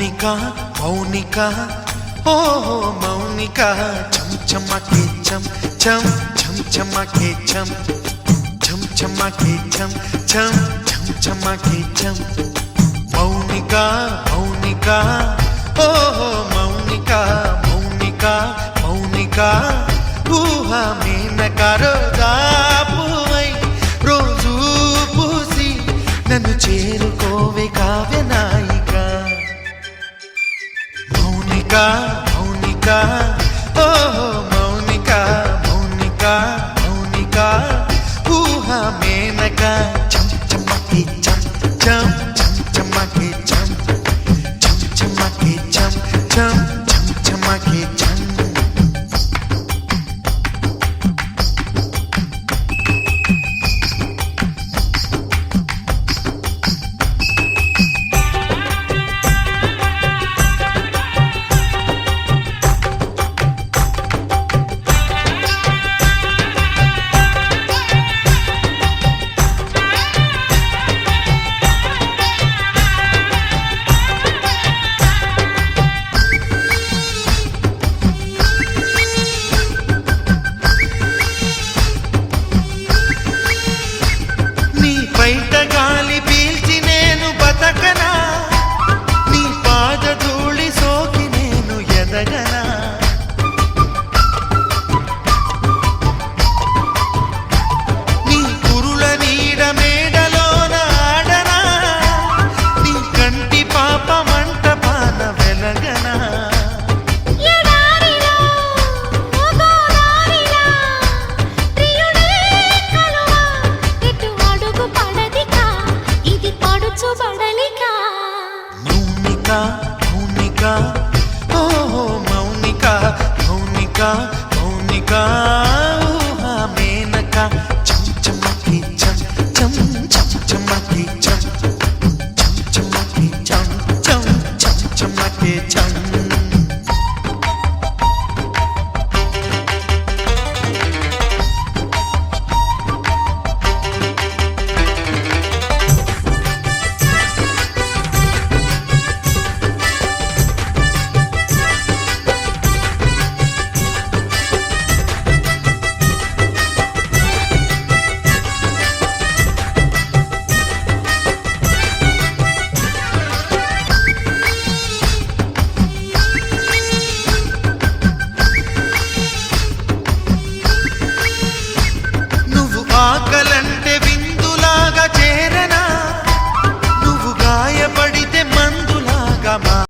మౌనిక మౌనిక ఓ మౌనిక చం చమకే చం చం చం చమకే చం చం చమకే చం చం చం చమకే చం మౌనిక మౌనిక ఓ మౌనిక మౌనిక మౌనిక ఊహా మేనక రోజా పువ్వై రోజు పూసి నన్ను చేరుకోవే కావ్య నాయిక మౌనిక మౌనిక ఓ మౌనిక మౌనిక మౌనిక ఊహా మేనక చం చమకే చం చం చం చమకే చం చం చమకే చం చం చం చమకే చం బయట గాలి పీల్చి నేను బతకనా నీ పాద ధూళి సోకి నేను ఎదగనా నీ కురుల నీడ మేడలోన ఆడనా నీ కంటి పాప మంట పాన వెలగనా So